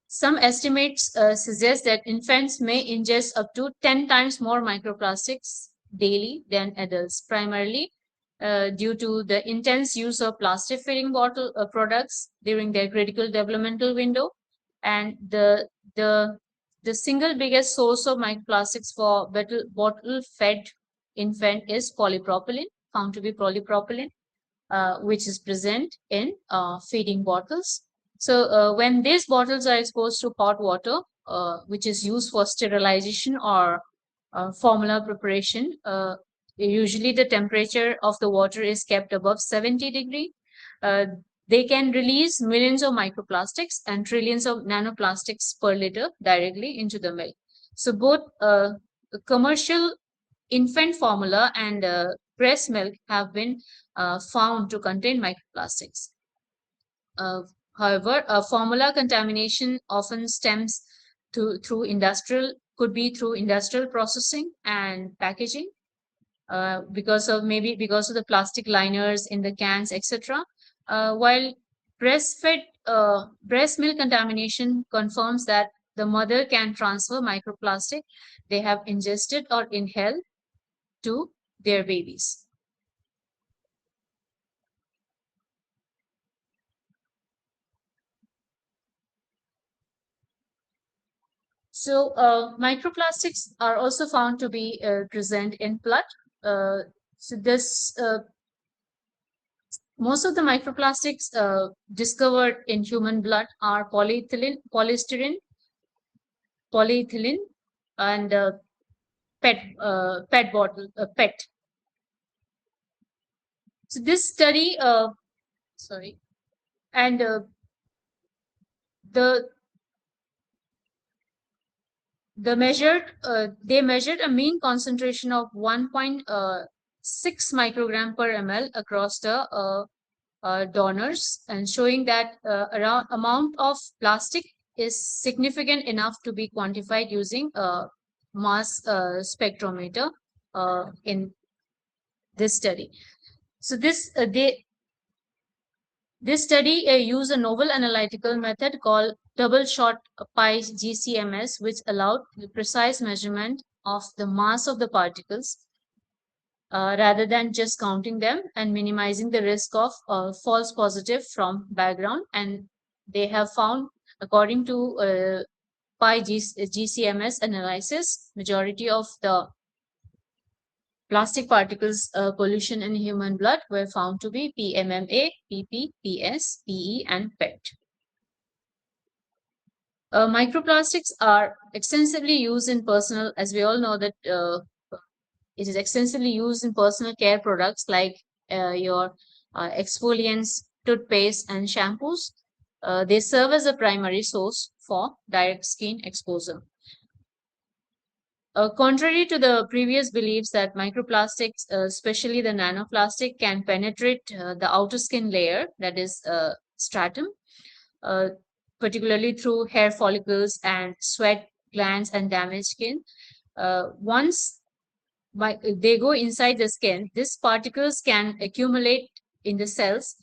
some estimates suggest that infants may ingest up to 10 times more microplastics daily than adults, primarily due to the intense use of plastic feeding bottle products during their critical developmental window. And the single biggest source of microplastics for bottle fed infant is polypropylene, found to be polypropylene, which is present in feeding bottles. So when these bottles are exposed to hot water, which is used for sterilization or formula preparation, usually the temperature of the water is kept above 70 degrees. They can release millions of microplastics and trillions of nanoplastics per liter directly into the milk. So both commercial infant formula and breast milk have been found to contain microplastics. However, formula contamination often stems through industrial, could be through industrial processing and packaging, because of the plastic liners in the cans, etc. While breast milk contamination confirms that the mother can transfer microplastic they have ingested or inhaled to their babies. So microplastics are also found to be present in blood. So this most of the microplastics discovered in human blood are polyethylene, and PET bottle, PET. So this study, and the they measured a mean concentration of 1.6 microgram per ml across the donors, and showing that around amount of plastic is significant enough to be quantified using a mass spectrometer in this study. So this study used a novel analytical method called double shot pi GCMS, which allowed the precise measurement of the mass of the particles rather than just counting them, and minimizing the risk of false positive from background. And they have found, according to GCMS analysis, majority of the plastic particles pollution in human blood were found to be PMMA, PP, PS, PE, and PET. Microplastics are extensively used in personal, as we all know that it is extensively used in personal care products like your exfoliants, toothpaste, and shampoos. They serve as a primary source for direct skin exposure. Contrary to the previous beliefs that microplastics, especially the nanoplastic, can penetrate the outer skin layer, that is stratum, particularly through hair follicles and sweat glands and damaged skin. Once they go inside the skin, these particles can accumulate in the cells,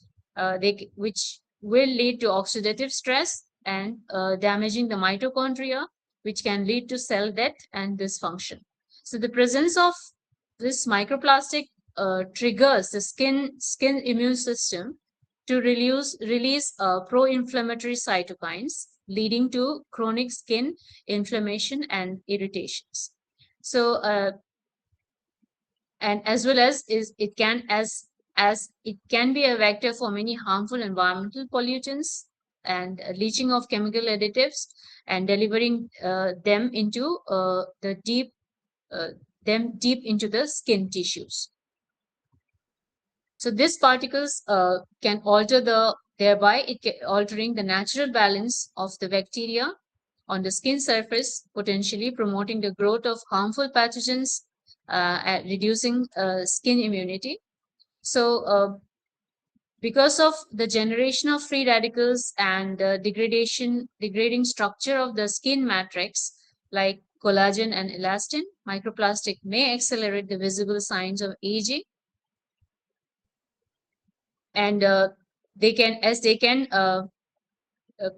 which will lead to oxidative stress and damaging the mitochondria, which can lead to cell death and dysfunction. So the presence of this microplastic triggers the skin immune system to release pro-inflammatory cytokines, leading to chronic skin inflammation and irritations. So and as well as it can be a vector for many harmful environmental pollutants and leaching of chemical additives, and delivering them into deep into the skin tissues. So these particles can altering the natural balance of the bacteria on the skin surface, potentially promoting the growth of harmful pathogens, reducing skin immunity. So because of the generation of free radicals and degrading structure of the skin matrix like collagen and elastin, microplastic may accelerate the visible signs of aging, and they can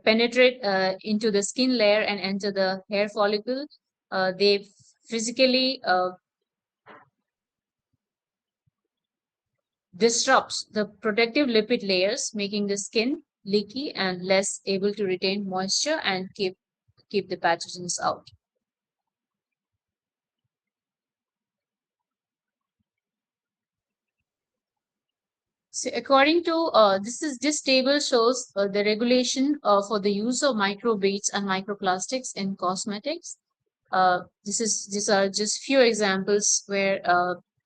penetrate into the skin layer and enter the hair follicle. They physically disrupts the protective lipid layers, making the skin leaky and less able to retain moisture and keep the pathogens out. So according to this table shows the regulation for the use of microbeads and microplastics in cosmetics. These are just few examples where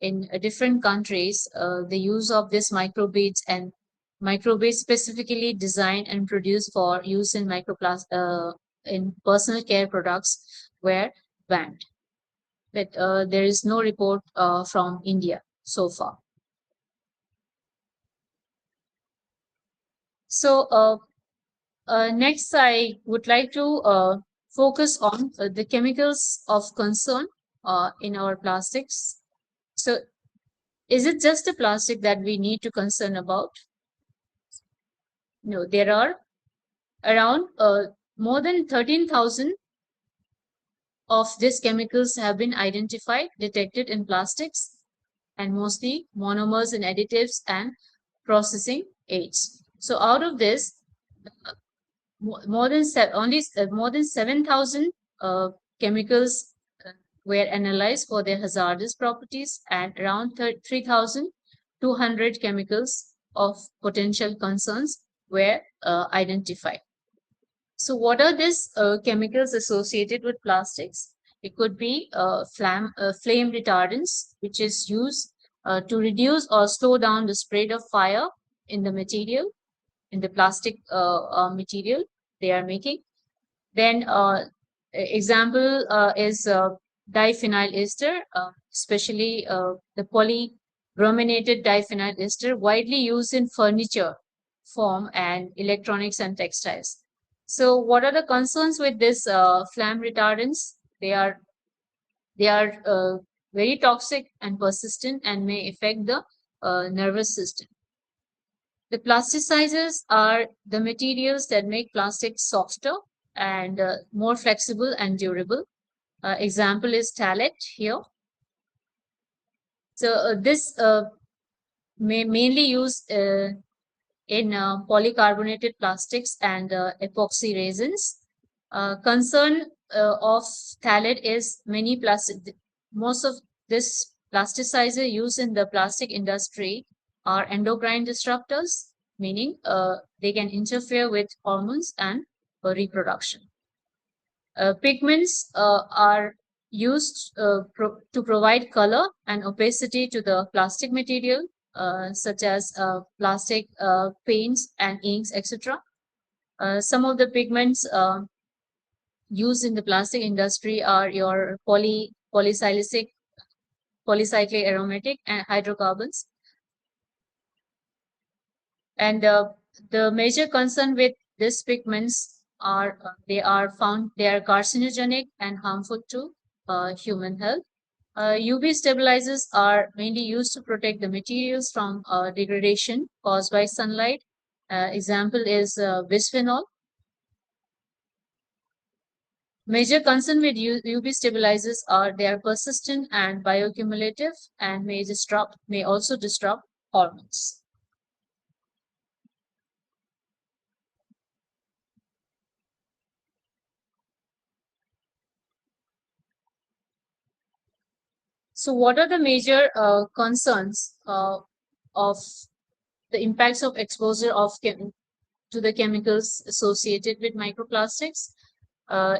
in different countries the use of this microbeads and microbeads specifically designed and produced for use in in personal care products were banned. But there is no report from India so far. So next, I would like to focus on the chemicals of concern in our plastics. So is it just the plastic that we need to concern about? No, there are around more than 13,000 of these chemicals have been identified, detected in plastics, and mostly monomers and additives and processing aids. So out of this, more than 7,000 chemicals were analyzed for their hazardous properties, and around 3,200 chemicals of potential concerns were identified. So what are these chemicals associated with plastics? It could be flame retardants, which is used to reduce or slow down the spread of fire in the material, in the plastic material they are making. Then example is diphenyl ester, especially the polybrominated diphenyl ester, widely used in furniture form and electronics and textiles. So what are the concerns with this flame retardants? They are very toxic and persistent and may affect the nervous system. The plasticizers are the materials that make plastic softer and more flexible and durable. Example is phthalate here. So this mainly used in polycarbonated plastics and epoxy resins. Concern of phthalate is most of this plasticizer used in the plastic industry are endocrine disruptors, meaning they can interfere with hormones and reproduction. Pigments are used to provide color and opacity to the plastic material, such as plastic paints and inks, etc. Some of the pigments used in the plastic industry are your polycyclic aromatic and hydrocarbons. And the major concern with these pigments are they are carcinogenic and harmful to human health. UV stabilizers are mainly used to protect the materials from degradation caused by sunlight. Example is bisphenol. Major concern with UV stabilizers are they are persistent and bioaccumulative and may also disrupt hormones. So what are the major concerns of the impacts of exposure to the chemicals associated with microplastics?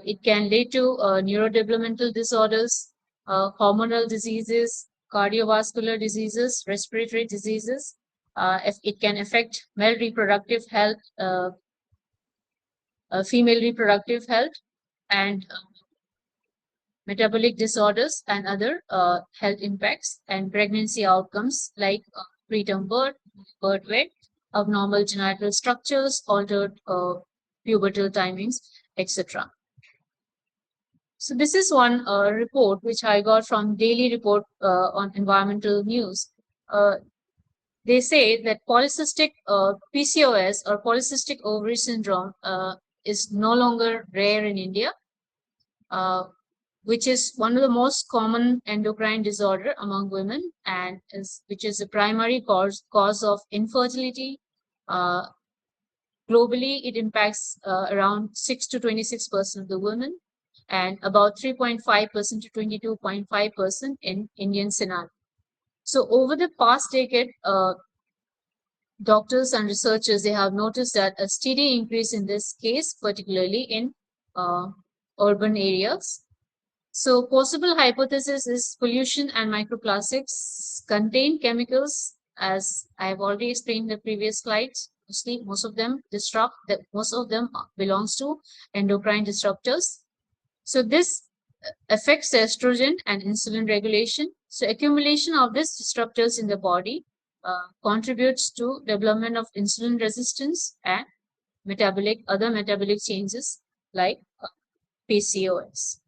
It can lead to neurodevelopmental disorders, hormonal diseases, cardiovascular diseases, respiratory diseases. It can affect male reproductive health, female reproductive health, and metabolic disorders and other health impacts, and pregnancy outcomes like preterm birth, birth weight, abnormal genital structures, altered pubertal timings, etc. So this is one report which I got from Daily Report on Environmental News. They say that polycystic PCOS or polycystic ovary syndrome is no longer rare in India, which is one of the most common endocrine disorder among women, and which is a primary cause of infertility. Globally, it impacts around 6 to 26% of the women, and about 3.5% to 22.5% in Indian scenario. So over the past decade, doctors and researchers, they have noticed that a steady increase in this case, particularly in urban areas. So possible hypothesis is pollution and microplastics contain chemicals, as I have already explained in the previous slides. Most of them belongs to endocrine disruptors. So this affects estrogen and insulin regulation. So accumulation of these disruptors in the body contributes to development of insulin resistance and other metabolic changes like PCOS.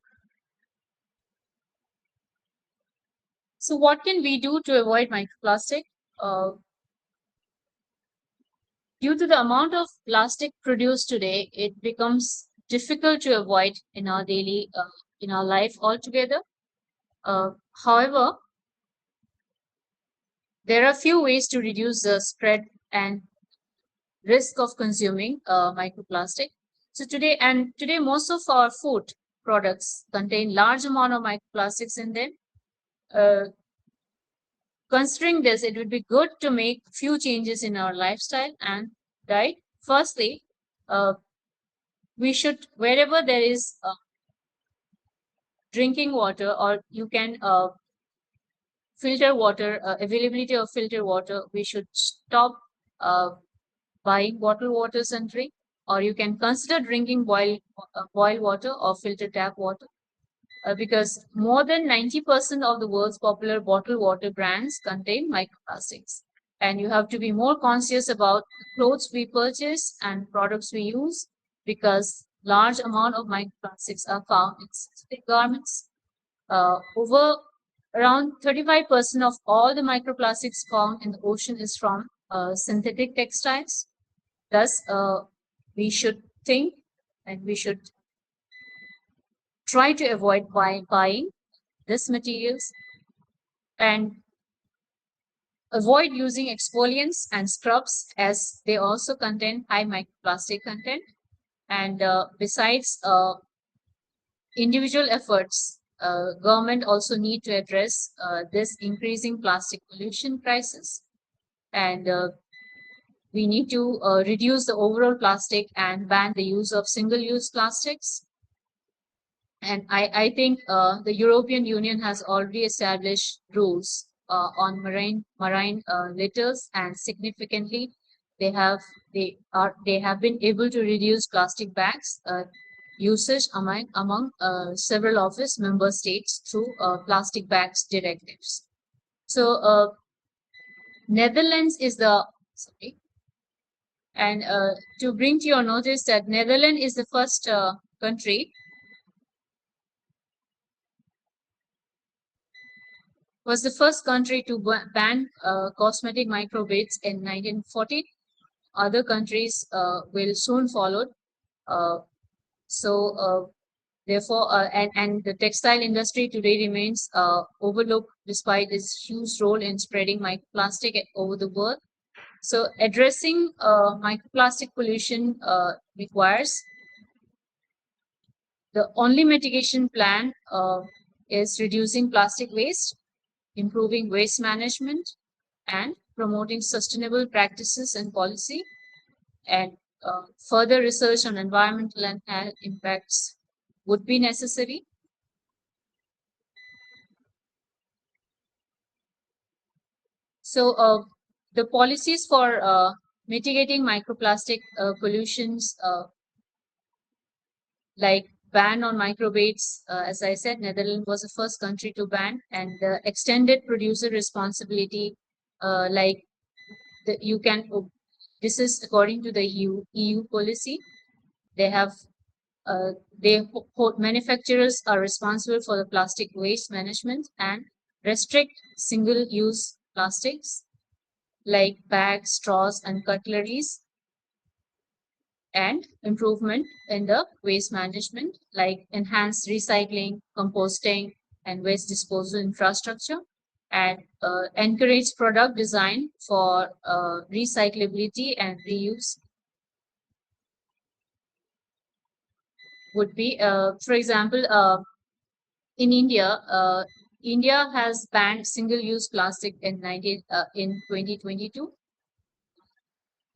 So what can we do to avoid microplastic? Due to the amount of plastic produced today, it becomes difficult to avoid in our daily, in our life altogether. However, there are few ways to reduce the spread and risk of consuming microplastic. So today most of our food products contain large amount of microplastics in them. Considering this, it would be good to make few changes in our lifestyle and diet. Firstly, we should, wherever there is drinking water, or you can filter water, availability of filter water, we should stop buying bottled waters and drink, or you can consider drinking boiled water or filter tap water. Because more than 90% of the world's popular bottled water brands contain microplastics. And you have to be more conscious about the clothes we purchase and products we use, because large amount of microplastics are found in synthetic garments. Over around 35% of all the microplastics found in the ocean is from synthetic textiles. Thus, we should think and we should try to avoid buying these materials, and avoid using exfoliants and scrubs, as they also contain high microplastic content. And besides individual efforts, government also need to address this increasing plastic pollution crisis. And we need to reduce the overall plastic and ban the use of single-use plastics. And I think the European Union has already established rules on marine litters, and significantly they have been able to reduce plastic bags usage among several of its member states through plastic bags directives. So Netherlands is the and to bring to your notice that Netherlands is the first country was the first country to ban cosmetic microbeads in 1914. Other countries will soon follow. Therefore, and the textile industry today remains overlooked despite its huge role in spreading microplastic over the world. So addressing microplastic pollution requires the only mitigation plan is reducing plastic waste, improving waste management, and promoting sustainable practices and policy, and further research on environmental and health impacts would be necessary. So the policies for mitigating microplastic pollutions, like ban on microbeads, as I said, Netherlands was the first country to ban, and the extended producer responsibility, this is according to the EU policy. They have manufacturers are responsible for the plastic waste management and restrict single-use plastics like bags, straws, and cutleries, and improvement in the waste management like enhanced recycling, composting, and waste disposal infrastructure, and encourage product design for recyclability and reuse. Would be, for example, in India, India has banned single-use plastic in 2022.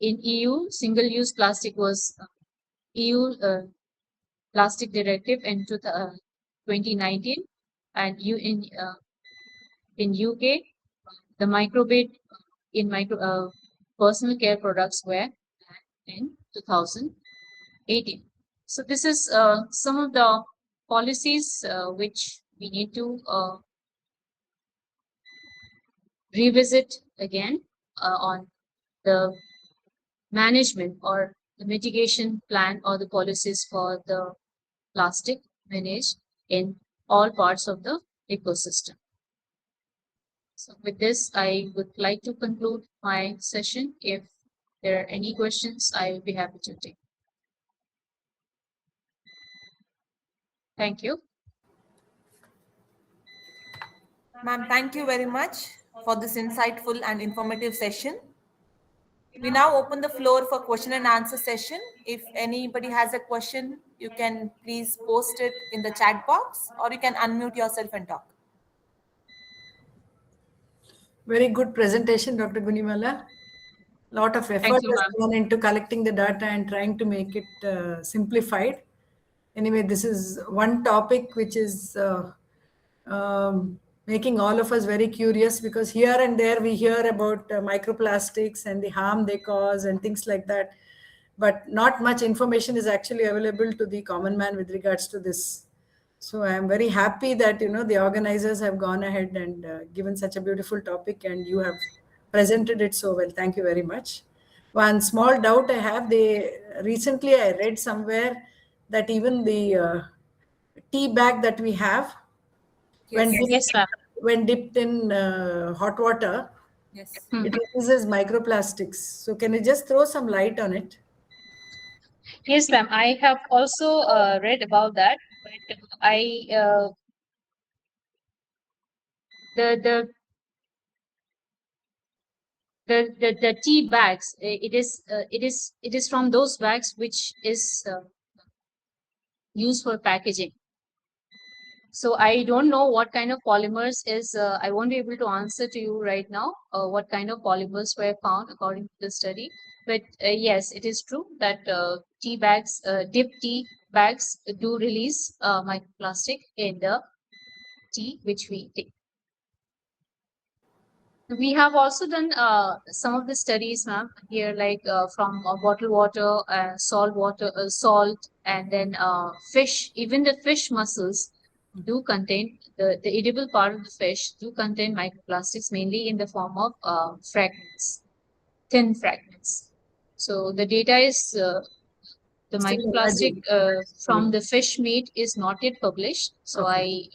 In EU, single-use plastic was EU plastic directive in 2019, and in UK, the microbead in personal care products were banned in 2018. So this is some of the policies which we need to revisit again on the management or the mitigation plan or the policies for the plastic managed in all parts of the ecosystem. So with this, I would like to conclude my session. If there are any questions, I will be happy to take. Thank you. Ma'am, thank you very much for this insightful and informative session. We now open the floor for question and answer session. If anybody has a question, you can please post it in the chat box or you can unmute yourself and talk. Very good presentation, Dr. Gunimala. Lot of effort Thank you, has ma'am. gone into collecting the data and trying to make it simplified. Anyway, this is one topic which is making all of us very curious, because here and there we hear about microplastics and the harm they cause and things like that. But not much information is actually available to the common man with regards to this. So I am very happy that the organizers have gone ahead and given such a beautiful topic, and you have presented it so well. Thank you very much. One small doubt I have: recently I read somewhere that even the tea bag that we have, when Yes. dipped, Yes, ma'am. when dipped in hot water, Yes. it releases microplastics. So can you just throw some light on it? Yes, ma'am. I have also read about that, but I the the tea bags. It is from those bags which is used for packaging. So I don't know what kind of polymers is. I won't be able to answer to you right now. What kind of polymers were found according to the study? But yes, it is true that tea bags, dip tea bags, do release microplastic in the tea which we take. We have also done some of the studies, ma'am, here, like from bottled water, salt water, salt, and then fish. Even the fish mussels do contain the edible part of the fish do contain microplastics, mainly in the form of fragments, thin fragments. So the data is the Still microplastic emerging. from the fish meat is not yet published. So Okay.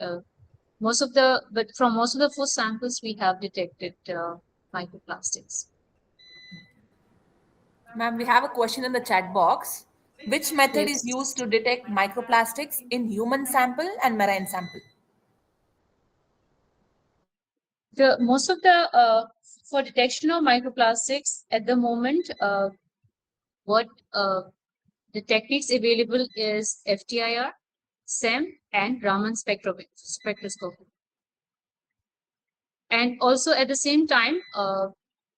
from most of the food samples, we have detected microplastics. Ma'am, we have a question in the chat box. Which method is Yes. used to detect microplastics in human sample and marine sample? The most of the for detection of microplastics at the moment, what the techniques available is FTIR, SEM, and Raman spectroscopy. And also at the same time,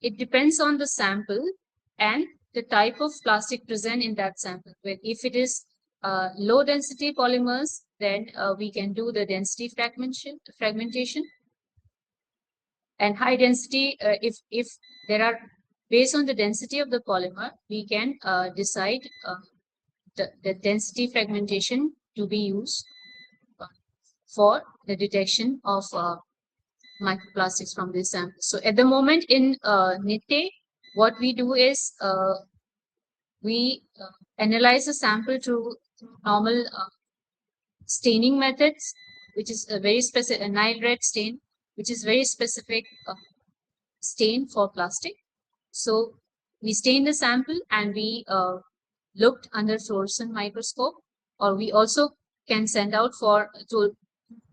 it depends on the sample and the type of plastic present in that sample. If it is low density polymers, then we can do the density fragmentation. And high density, if there are, based on the density of the polymer, we can decide the density fragmentation to be used for the detection of microplastics from this sample. So at the moment in Nitte, what we do is we analyze the sample through normal staining methods, which is a very specific, a Nile red stain, which is very specific stain for plastic. So we stain the sample and we looked under fluorescent microscope, or we also can send out for to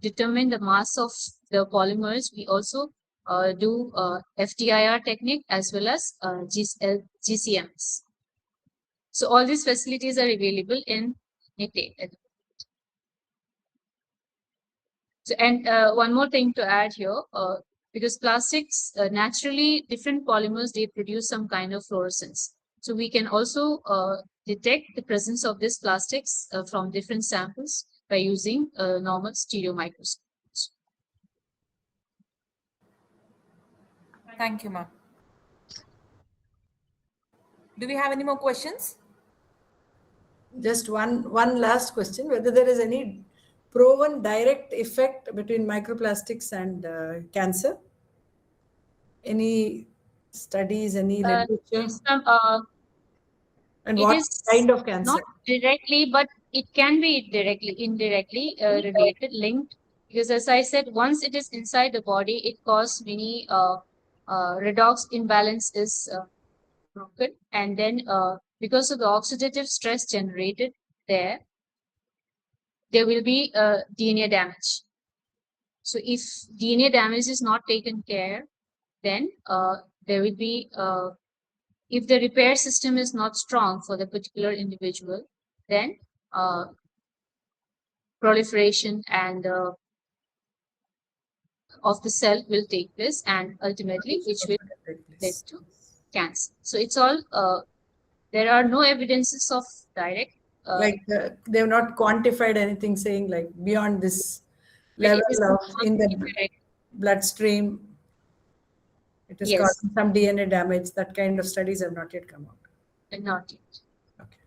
determine the mass of the polymers. We also do FTIR technique as well as GCMs. So all these facilities are available in Nitte. So, and one more thing to add here, because plastics, naturally different polymers, they produce some kind of fluorescence. So we can also detect the presence of these plastics from different samples by using normal stereo microscopes. Thank you, ma'am. Do we have any more questions? Just one last question: whether there is any proven direct effect between microplastics and cancer? Any studies, any literature? Yes, And it what is kind of not cancer? directly, but it can be indirectly related, linked, because as I said, once it is inside the body, it causes many redox imbalance is broken, and then because of the oxidative stress generated there, there will be DNA damage. So if DNA damage is not taken care, then there will be if the repair system is not strong for the particular individual, then proliferation and of the cell will take place, and ultimately which will lead to cancer. So it's all there are no evidences of direct Like they have not quantified anything saying like beyond this but level it is of in the indirect. bloodstream, it is Yes. causing some DNA damage. That kind of studies have not yet come out. Not yet. Okay.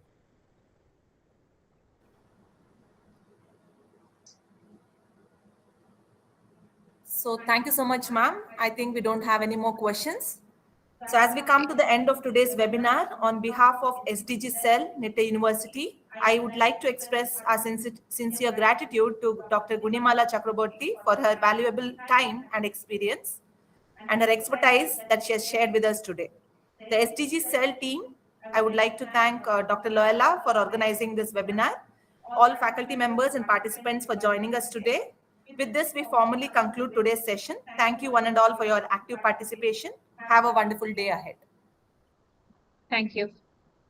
So thank you so much, ma'am. I think we don't have any more questions. So as we come to the end of today's webinar, on behalf of SDG Cell, Nitte University, I would like to express our sincere gratitude to Dr. Gunimala Chakraborty for her valuable time and experience and her expertise that she has shared with us today. The SDG Cell team, I would like to thank Dr. Loella for organizing this webinar, all faculty members and participants for joining us today. With this, we formally conclude today's session. Thank you one and all for your active participation. Have a wonderful day ahead. Thank you.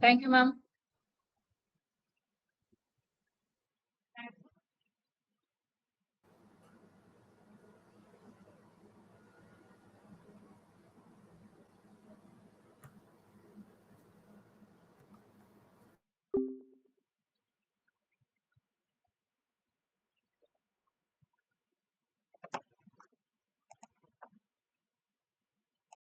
Thank you, ma'am.